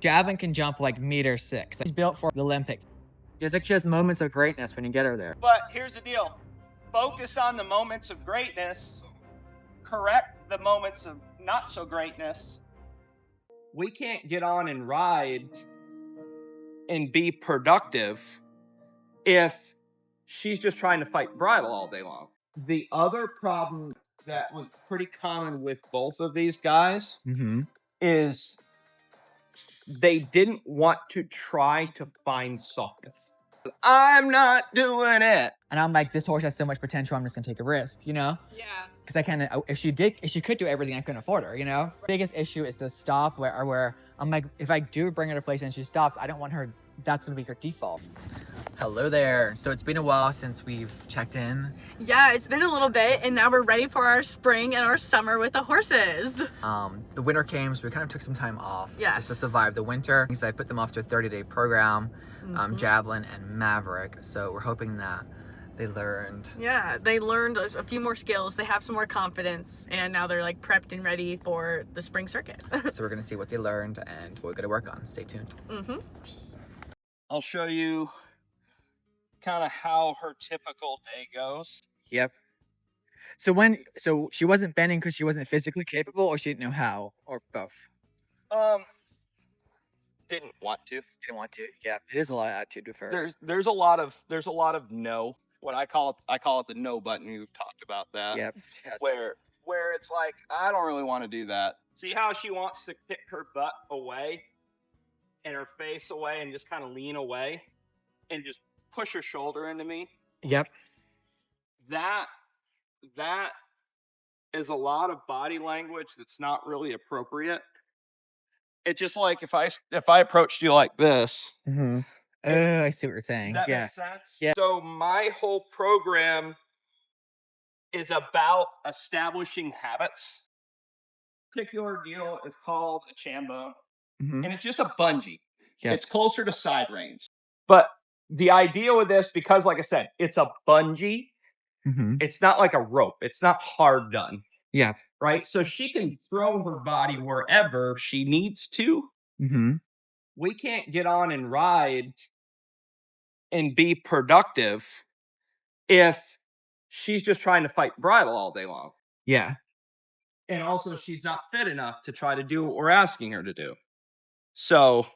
Javelin can jump like meter 6. She's built for the Olympic. It's like she has moments of greatness when you get her there. But here's the deal. Focus on the moments of greatness. Correct the moments of not so greatness. We can't get on and ride and be productive if she's just trying to fight bridle all day long. The other problem that was pretty common with both of these guys is they didn't want to try to find softness. I'm not doing it. And I'm like, this horse has so much potential, I'm just gonna take a risk, you know? Yeah. Because I kind of, if she could do everything, I couldn't afford her, you know? Biggest issue is the stop where I'm like, if I do bring her to place and she stops, I don't want her, that's gonna be her default. Hello there. So it's been a while since we've checked in. Yeah, it's been a little bit, and now we're ready for our spring and our summer with the horses. The winter came, so we kind of took some time off Yes. just to survive the winter. So I put them off to a 30-day program, Javelin and Maverick. So we're hoping that they learned. Yeah, they learned a few more skills. They have some more confidence, and now they're like prepped and ready for the spring circuit. So we're gonna see what they learned and what we're gonna work on. Stay tuned. I'll show you kind of how her typical day goes. Yep. So she wasn't bending because she wasn't physically capable, or she didn't know how, or both? Didn't want to. Didn't want to. Yeah, it is a lot of attitude with her. There's a lot of no. What I call it the no button. We've talked about that. Yep. Where it's like, I don't really want to do that. See how she wants to kick her butt away and her face away and just kind of lean away and just push her shoulder into me? Yep. That is a lot of body language that's not really appropriate. It's just like if I approached you like this. Oh, I see what you're saying. Does that Yeah. make sense? Yeah. So my whole program is about establishing habits. Particular deal is called a chambo, and it's just a bungee. Yep. It's closer to side reins. But the idea with this, because like I said, it's a bungee. It's not like a rope. It's not hard done. Yeah. Right? So she can throw her body wherever she needs to. We can't get on and ride and be productive if she's just trying to fight bridle all day long. Yeah. And also she's not fit enough to try to do what we're asking her to do. So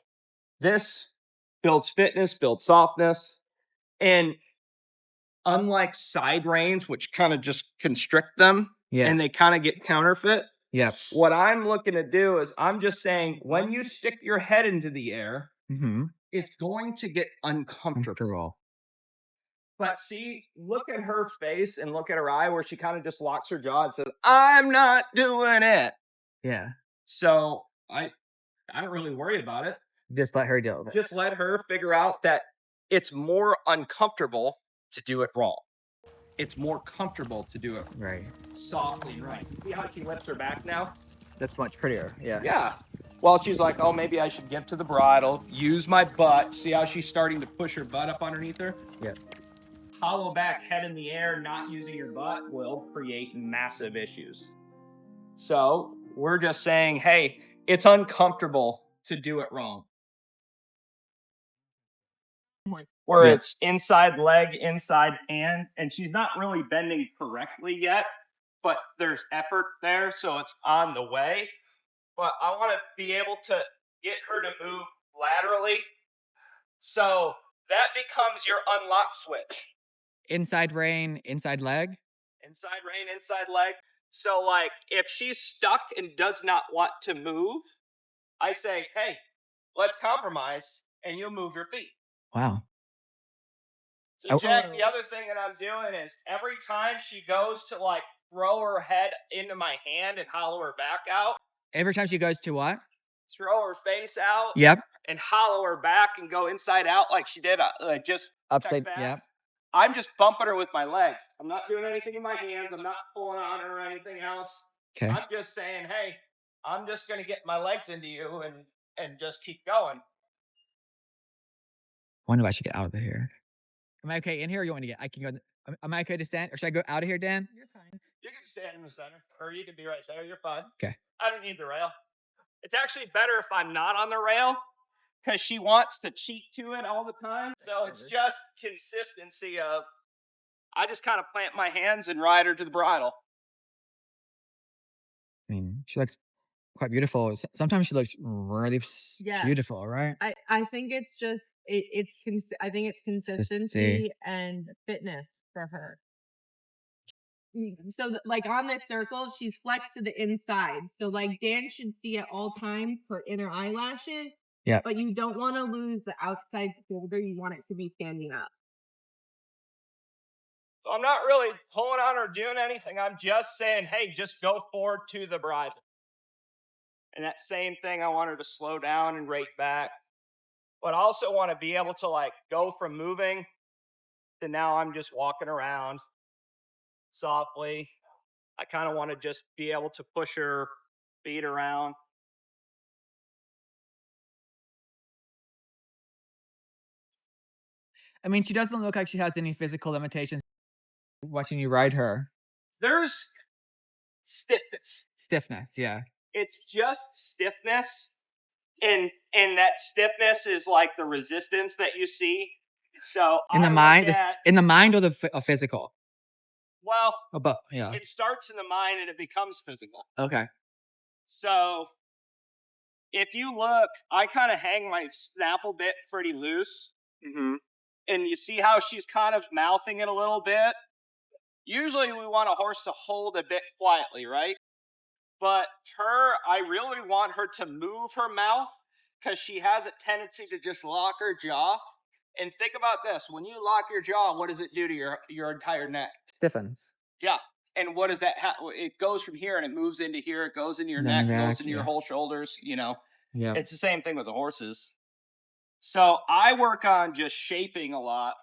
this builds fitness, builds softness, and unlike side reins, which kind of just constrict them, and they kind of get counterfeit. Yep. What I'm looking to do is I'm just saying when you stick your head into the air, it's going to get uncomfortable. But see, look at her face and look at her eye where she kind of just locks her jaw and says, I'm not doing it. Yeah. So I don't really worry about it. Just let her deal with it. Just let her figure out that it's more uncomfortable to do it wrong. It's more comfortable to do it right. Softly and right. See how she lifts her back now? That's much prettier. Yeah. Yeah. Well, she's like, oh, maybe I should get to the bridle, use my butt. See how she's starting to push her butt up underneath her? Yeah. Hollow back, head in the air, not using your butt will create massive issues. So we're just saying, hey, it's uncomfortable to do it wrong. Where it's inside leg, inside hand, and she's not really bending correctly yet, but there's effort there, so it's on the way. But I want to be able to get her to move laterally, so that becomes your unlock switch. Inside rein, inside leg? Inside rein, inside leg. So, like, if she's stuck and does not want to move, I say, hey, let's compromise, and you'll move your feet. Wow. So, Jack, the other thing that I'm doing is every time she goes to, like, throw her head into my hand and hollow her back out. Every time she goes to what? Throw her face out. Yep. And hollow her back and go inside out like she did, just upside back. Yep. I'm just bumping her with my legs. I'm not doing anything in my hands. I'm not pulling on her or anything else. Okay. I'm just saying, hey, I'm just going to get my legs into you and just keep going. I wonder if I should get out of here. Am I okay in here or you want to get? I can go. Am I okay to stand? Or should I go out of here, Dan? You're fine. You can stand in the center. Or you can be right there. You're fine. Okay. I don't need the rail. It's actually better if I'm not on the rail because she wants to cheat to it all the time. So it's just consistency of I just kind of plant my hands and ride her to the bridle. I mean, she looks quite beautiful. Sometimes she looks really Yeah. beautiful, right? I think it's just I think it's consistency and fitness for her. So like on this circle, she's flexed to the inside. So like Dan should see at all times her inner eyelashes. Yeah. But you don't want to lose the outside shoulder. You want it to be standing up. So I'm not really pulling on or doing anything. I'm just saying, hey, just go forward to the bridle. And that same thing, I want her to slow down and rate back. But I also want to be able to like go from moving to now I'm just walking around softly. I kind of want to just be able to push her feet around. I mean, she doesn't look like she has any physical limitations watching you ride her. There's stiffness. Stiffness, yeah. It's just stiffness. And that stiffness is like the resistance that you see. So In the mind or the physical? Well, both, yeah. It starts in the mind and it becomes physical. Okay. So if you look, I kind of hang my snaffle bit pretty loose. Mm-hmm. And you see how she's kind of mouthing it a little bit. Usually we want a horse to hold a bit quietly, right? But I really want her to move her mouth because she has a tendency to just lock her jaw. And think about this. When you lock your jaw, what does it do to your entire neck? Stiffens. Yeah. And what does that it goes from here and it moves into here. It goes into your neck, it goes into your whole shoulders, you know. Yeah. It's the same thing with the horses. So I work on just shaping a lot.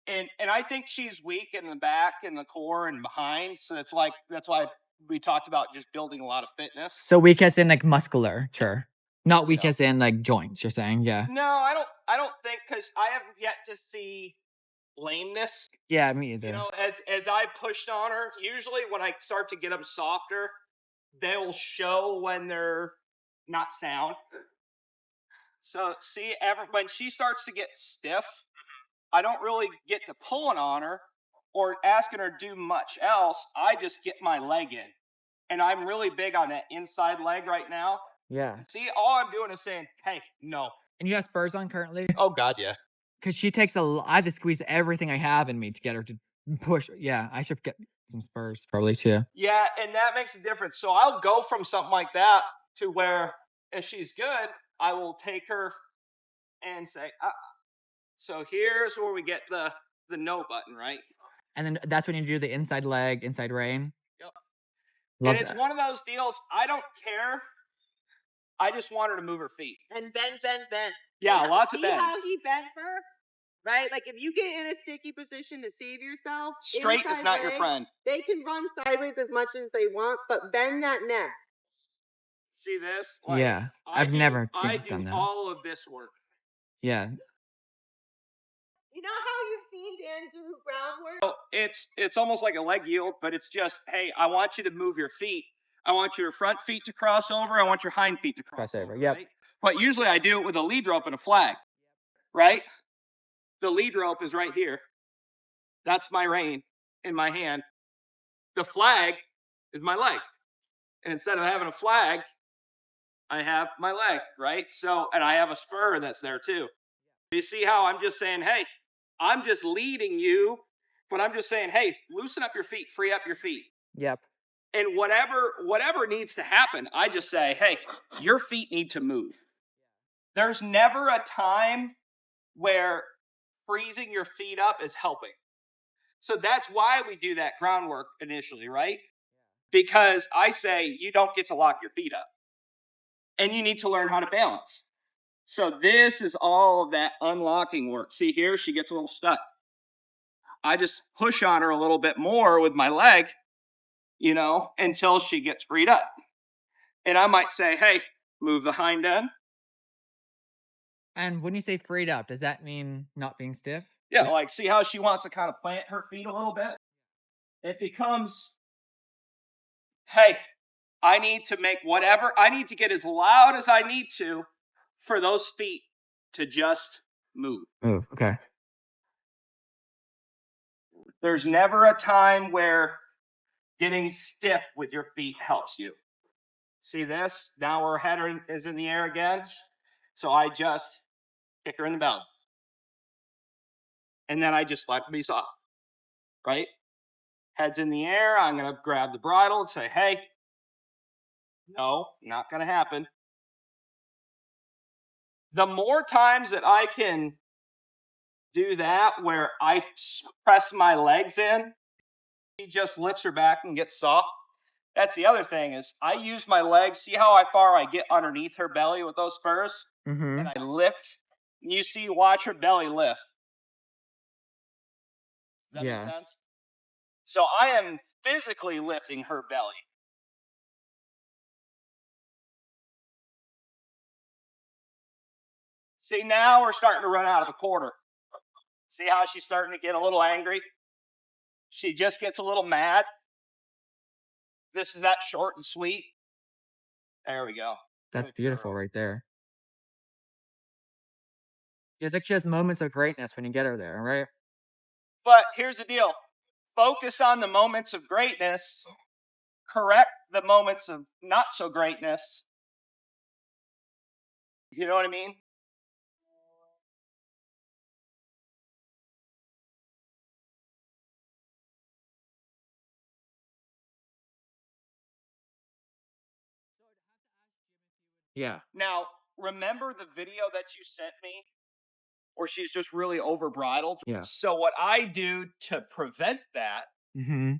And I think she's weak in the back and the core and behind. So that's why we talked about just building a lot of fitness. So weak as in like muscular, sure. Not weak as in like joints, you're saying, yeah. No, I don't think, because I haven't yet to see lameness. Yeah, me either. You know, as I pushed on her, usually when I start to get them softer, they will show when they're not sound. So see, when she starts to get stiff, I don't really get to pulling on her or asking her to do much else. I just get my leg in. And I'm really big on that inside leg right now. Yeah. See, all I'm doing is saying, hey, no. And you have spurs on currently? Oh, God, yeah. Because she takes I have to squeeze everything I have in me to get her to push. Yeah, I should get some spurs probably too. Yeah, and that makes a difference. So I'll go from something like that to where if she's good, I will take her and say, so here's where we get the no button, right? And then that's when you do the inside leg, inside rein. Yep. Love and it's that. one of those deals, I don't care. I just want her to move her feet. And bend. Yeah, lots of bend. See how he bent her? Right? Like if you get in a sticky position to save yourself, straight is not your friend. They can run sideways as much as they want, but bend that neck. See this? Like, yeah, I've never done that. All of this work. Yeah. You know how you've seen Dan do groundwork? So it's almost like a leg yield, but it's just, hey, I want you to move your feet. I want your front feet to cross over. I want your hind feet to cross over. Yep. Right? But usually I do it with a lead rope and a flag, right? The lead rope is right here. That's my rein in my hand. The flag is my leg. And instead of having a flag, I have my leg, right? So, and I have a spur that's there too. You see how I'm just saying, hey, I'm just leading you, but I'm just saying, hey, loosen up your feet, free up your feet. Yep. And whatever needs to happen, I just say, hey, your feet need to move. There's never a time where freezing your feet up is helping. So that's why we do that groundwork initially, right? Because I say you don't get to lock your feet up. And you need to learn how to balance. So this is all of that unlocking work. See here, she gets a little stuck. I just push on her a little bit more with my leg, you know, until she gets freed up. And I might say, hey, move the hind end. And when you say freed up, does that mean not being stiff? Yeah, like see how she wants to kind of plant her feet a little bit? It becomes, hey, I need to make whatever, I need to get as loud as I need to for those feet to just move. Move. Okay. There's never a time where getting stiff with your feet helps you. See this? Now her head is in the air again. So I just kick her in the belly. And then I just let her be soft. Right? Head's in the air. I'm going to grab the bridle and say, hey, no, not going to happen. The more times that I can do that where I press my legs in, she just lifts her back and gets soft. That's the other thing is I use my legs. See how far I get underneath her belly with those spurs? Mm-hmm. And I lift. And you see, watch her belly lift. Does that make sense? So I am physically lifting her belly. See, now we're starting to run out of a quarter. See how she's starting to get a little angry? She just gets a little mad. This is that short and sweet. There we go. That's beautiful right there. It's like she has moments of greatness when you get her there, right? But here's the deal. Focus on the moments of greatness. Correct the moments of not so greatness. You know what I mean? Yeah. Now, remember the video that you sent me where she's just really over bridled? Yeah. So what I do to prevent that Mm-hmm.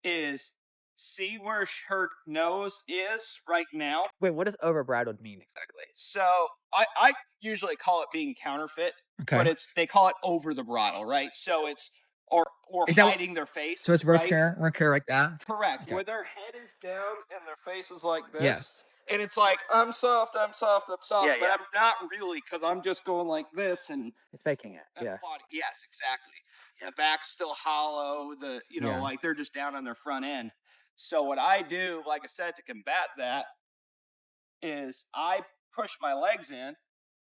is see where her nose is right now. Wait, what does overbridled mean exactly? So I usually call it being counterfeit, Okay. but they call it over the bridle, right? So it's or Is that- hiding their face. So it's right? work here like that? Correct. Okay. Where their head is down and their face is like this. Yes. And it's like, I'm soft. Yeah, But yeah. I'm not really, because I'm just going like this and It's faking it. Yeah. body. Yes, exactly. The back's still hollow. Yeah. Like they're just down on their front end. So what I do, like I said, to combat that is I push my legs in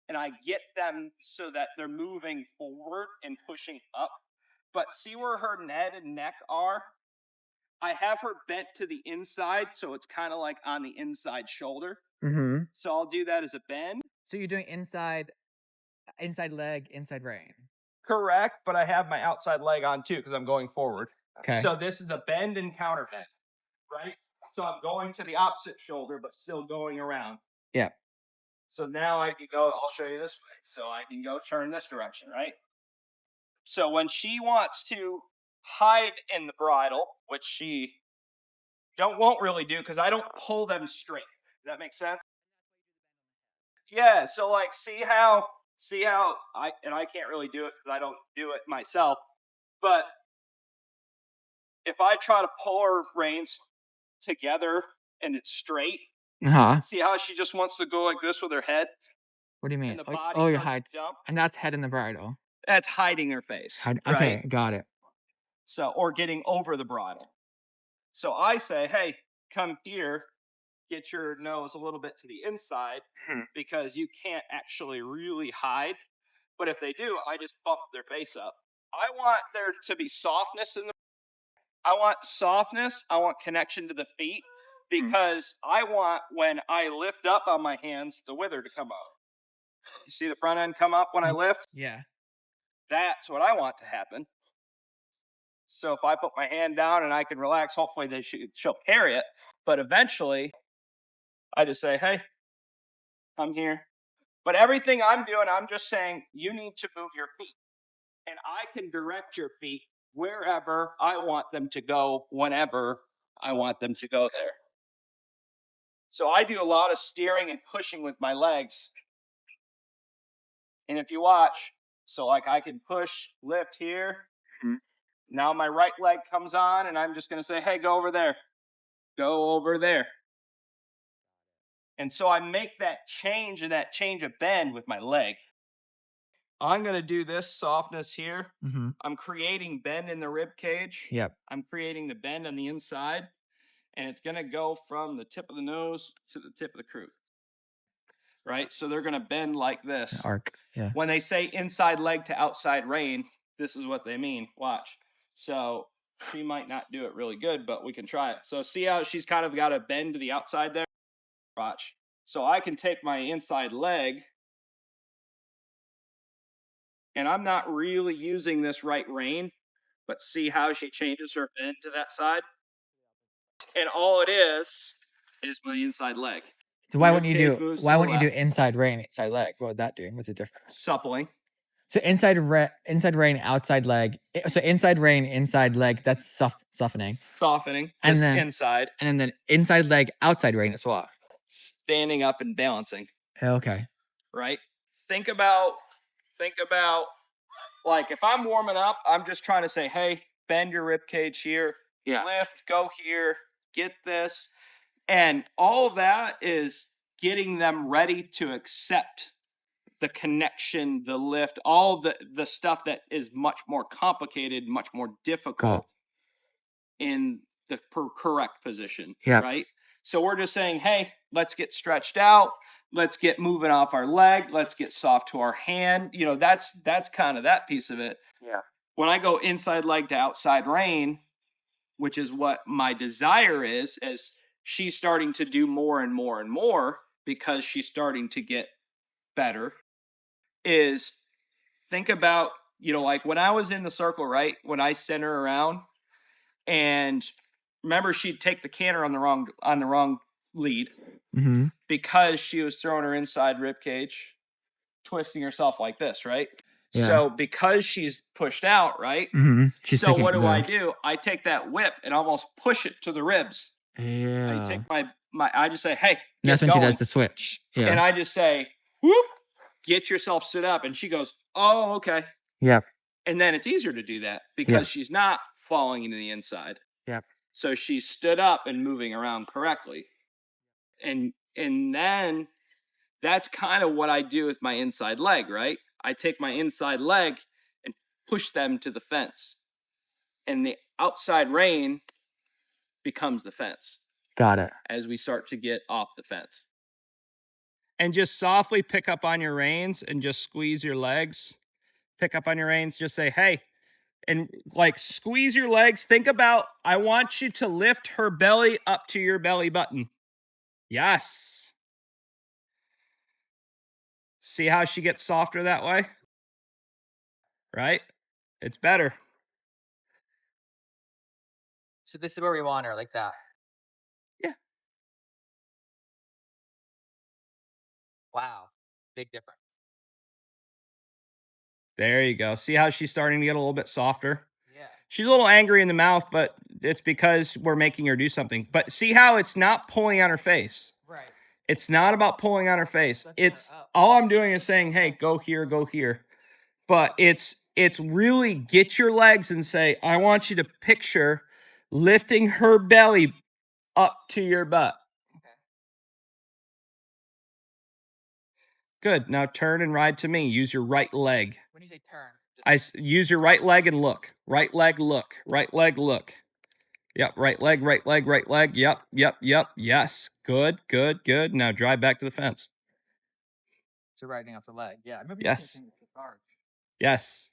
and I get them so that they're moving forward and pushing up. But see where her head and neck are? I have her bent to the inside, so it's kind of like on the inside shoulder. Mm-hmm. So I'll do that as a bend. So you're doing inside leg, inside rein. Correct, but I have my outside leg on too because I'm going forward. Okay. So this is a bend and counter bend, right? So I'm going to the opposite shoulder, but still going around. Yeah. So now I can go, I'll show you this way. So I can go turn this direction, right? So when she wants to hide in the bridle, which she won't really do because I don't pull them straight. Does that make sense? Yeah, so like see how I can't really do it because I don't do it myself, but if I try to pull her reins together and it's straight, see how she just wants to go like this with her head? What do you mean? And the Like, body oh, you doesn't hide. jump? And that's head in the bridle. That's hiding her face. Okay, right? got it. So, or getting over the bridle. So I say, hey, come here, get your nose a little bit to the inside because you can't actually really hide. But if they do, I just bump their face up. I want there to be softness in the. I want softness. I want connection to the feet because I want when I lift up on my hands, the wither to come up. You see the front end come up when I lift? Yeah. That's what I want to happen. So if I put my hand down and I can relax, hopefully she'll carry it. But eventually, I just say, hey, I'm here. But everything I'm doing, I'm just saying, you need to move your feet. And I can direct your feet wherever I want them to go, whenever I want them to go there. So I do a lot of steering and pushing with my legs. And if you watch, so like I can push, lift here. Now my right leg comes on and I'm just going to say, hey, go over there. Go over there. And so I make that change and that change of bend with my leg. I'm going to do this softness here. Mm-hmm. I'm creating bend in the rib cage. Yep. I'm creating the bend on the inside. and it's going to go from the tip of the nose to the tip of the croup. Right? So they're going to bend like this. Arc. Yeah. When they say inside leg to outside rein, this is what they mean. Watch. So she might not do it really good, but we can try it. So see how she's kind of got a bend to the outside there? Watch. So I can take my inside leg, and I'm not really using this right rein, but see how she changes her bend to that side? And all it is my inside leg. So why Rib wouldn't you cage do? moves Why to the wouldn't you do left. inside rein, inside leg? What would that do? What's the difference? Suppling. So inside rein, outside leg. So inside rein, inside leg. That's softening. Softening. And This then- inside. And then inside leg, outside rein is what? Standing up and balancing. Okay. Right? Think about like if I'm warming up, I'm just trying to say, hey, bend your rib cage here. Yeah. Lift, go here, get this. And all of that is getting them ready to accept the connection, the lift, all the stuff that is much more complicated, much more difficult in the correct position. Yeah. Right? So we're just saying, hey, let's get stretched out. Let's get moving off our leg. Let's get soft to our hand. You know, that's kind of that piece of it. Yeah. When I go inside leg to outside rein, which is what my desire is, as she's starting to do more and more and more because she's starting to get better, is think about, you know, like when I was in the circle, right? When I sent her around, and remember she'd take the canter on the wrong lead Mm-hmm. because she was throwing her inside rib cage, twisting herself like this, right? Yeah. So because she's pushed out, right? Mm-hmm. So what do I do? I take that whip and almost push it to the ribs. Yeah. I take my I just say, hey, And that's get when going. she does the switch. Yeah. And I just say, whoop, get yourself stood up. And she goes, oh, okay. Yep. And then it's easier to do that because she's not falling into the inside. Yep. So she's stood up and moving around correctly. And then that's kind of what I do with my inside leg, right? I take my inside leg and push them to the fence. And the outside rein becomes the fence Got it. as we start to get off the fence. And just softly pick up on your reins and just squeeze your legs. Pick up on your reins, just say, hey, and like squeeze your legs. Think about, I want you to lift her belly up to your belly button. Yes. See how she gets softer that way? Right? It's better. So this is where we want her, like that. Yeah. Wow. Big difference. There you go. See how she's starting to get a little bit softer? Yeah. She's a little angry in the mouth, but it's because we're making her do something. But see how it's not pulling on her face? Right. It's not about pulling on her face. Lifting her It's up. all I'm doing is saying, hey, go here, go here. But it's really get your legs and say, I want you to picture lifting her belly up to your butt. Okay. Good. Now turn and ride to me. Use your right leg. When you say turn, Use your right leg and look. Right leg, look. Right leg, look. Yep. Right leg, right leg, right leg. Yep. Yep. Yep. Yes. Good. Good. Good. Now drive back to the fence. so riding off the leg. Yeah. I remember Yes. saying it's hard. Yes.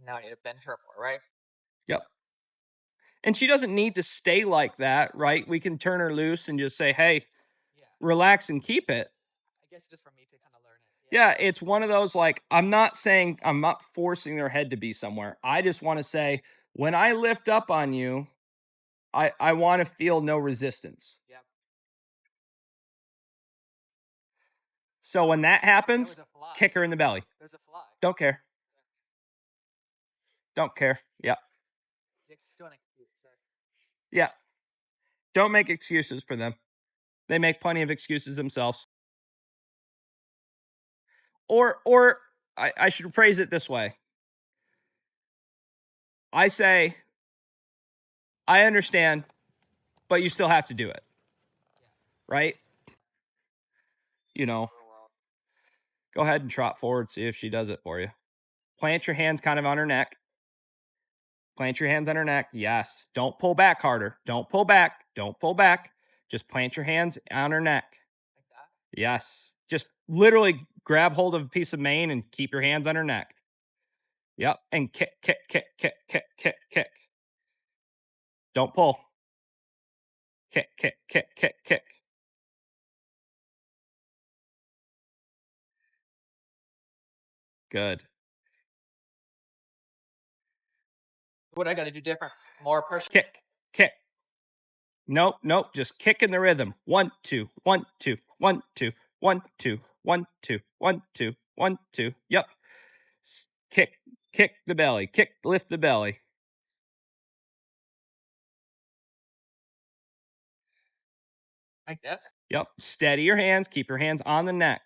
Now I need to bend her more, right? Yep. And she doesn't need to stay like that, right? We can turn her loose and just say, hey, Yeah. relax and keep it. I guess just for me to kind of learn it. Yeah, it's one of those like, I'm not forcing their head to be somewhere. I just want to say, when I lift up on you, I want to feel no resistance. Yep. So when that happens, There was a fly. kick her in the belly. There's a fly. Don't care. Don't care. Yeah. It's still an excuse. Sorry. Yeah. Don't make excuses for them. They make plenty of excuses themselves. Or I should phrase it this way. I say, I understand, but you still have to do it. Right? You know, go ahead and trot forward, see if she does it for you. Plant your hands kind of on her neck. Plant your hands on her neck. Yes. Don't pull back harder. Don't pull back. Don't pull back. Just plant your hands on her neck. Like that? Yes. Just literally grab hold of a piece of mane and keep your hands on her neck. Yep. And kick, kick, kick, kick, kick, kick, kick. Don't pull. Kick, kick, kick, kick, kick. Good. What I got to do different? More pressure. Kick, kick. Nope, nope. Just kick in the rhythm. 1, 2, 1, 2, 1, 2, 1, 2, 1, 2, 1, 2, 1, 2. Yep. Kick, kick the belly. Kick, lift the belly. Like this? Yep. Steady your hands. Keep your hands on the neck.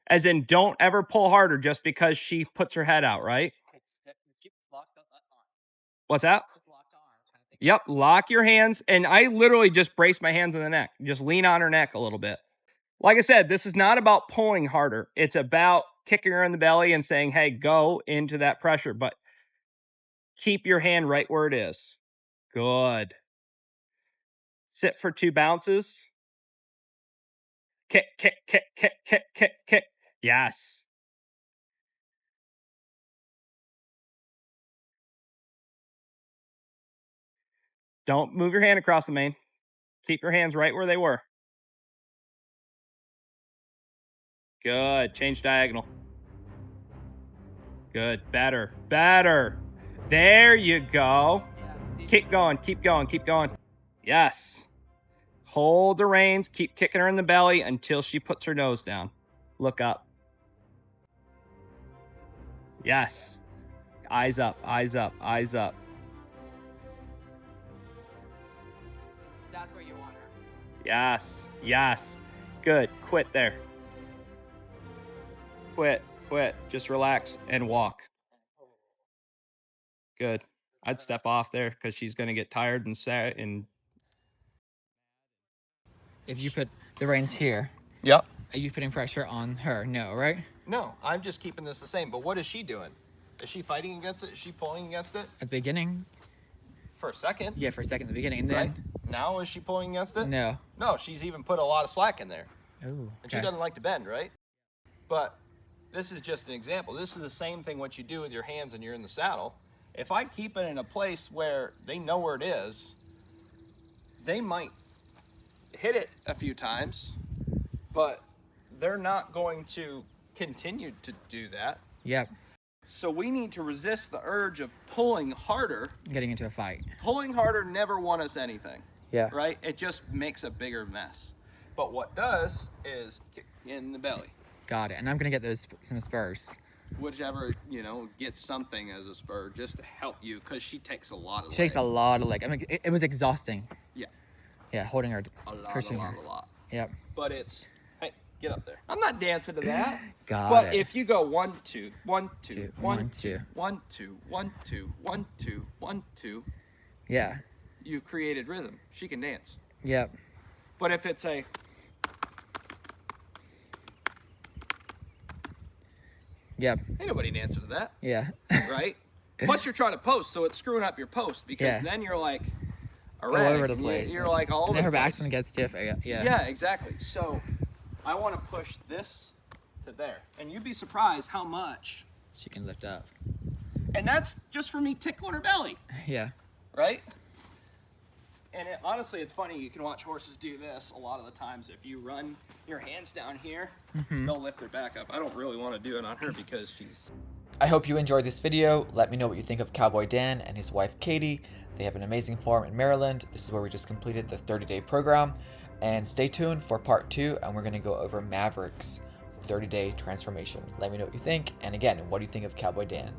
As in, don't ever pull harder just because she puts her head out, right? Keep locked up on. What's that? Just locked arm kind of thing. Yep. Lock your hands. And I literally just brace my hands on the neck. Just lean on her neck a little bit. Like I said, this is not about pulling harder. It's about kicking her in the belly and saying, hey, go into that pressure. But keep your hand right where it is. Good. Sit for 2 bounces. Kick, kick, kick, kick, kick, kick, kick. Yes. Don't move your hand across the mane. Keep your hands right where they were. Good. Change diagonal. Good. Better. Better. There you go. Yeah, see? Keep going. Keep going. Keep going. Yes. Hold the reins. Keep kicking her in the belly until she puts her nose down. Look up. Yes. Eyes up. Eyes up. Eyes up. That's where you want her. Yes. Yes. Good. Quit there. Quit. Quit. Just relax and walk. Good. I'd step off there because she's going to get tired and sad. And If you put the reins here, yep. are you putting pressure on her? No, right? No, I'm just keeping this the same. But what is she doing? Is she fighting against it? Is she pulling against it? At the beginning? For a second. Yeah, for a second at the beginning. And then, Right? Now is she pulling against it? no. No, she's even put a lot of slack in there. Oh, And she doesn't like to bend, right? But this is just an example. This is the same thing what you do with your hands and you're in the saddle. If I keep it in a place where they know where it is, they might hit it a few times, but they're not going to continue to do that. Yep. So we need to resist the urge of pulling harder. Getting into a fight. Pulling harder never won us anything. Yeah. Right? It just makes a bigger mess. But what does is kick in the belly. Got it. And I'm going to get those some spurs. Whichever, get something as a spur just to help you because she takes a lot of She takes a leg. lot of leg. I mean, it was exhausting. Yeah. Yeah, holding her, A lot, pushing a lot, her. a lot. Yep. But it's, hey, get up there. I'm not dancing to that. Got But it. if you go 1, 2, 1, 2, Two, 1, one, 2, 1, 2, 1, 2, 1, 2, 1, 2, Yeah. you've created rhythm. She can dance. Yep. But if it's a, Yep. ain't nobody dancing to that, Yeah. right? Plus you're trying to post, so it's screwing up your post because Yeah. then you're like All erratic. over the and place. You're like all and over then the her place. accent gets stiff. Yeah. Yeah, exactly. So I want to push this to there. And you'd be surprised how much. She can lift up. And that's just for me tickling her belly, Yeah. right? And honestly, it's funny. You can watch horses do this a lot of the times. If you run your hands down here, they'll lift their back up. I don't really want to do it on her because she's... I hope you enjoyed this video. Let me know what you think of Cowboy Dan and his wife Katie. They have an amazing farm in Maryland. This is where we just completed the 30-day program. And stay tuned for part 2, and we're going to go over Maverick's 30-day transformation. Let me know what you think. And again, what do you think of Cowboy Dan?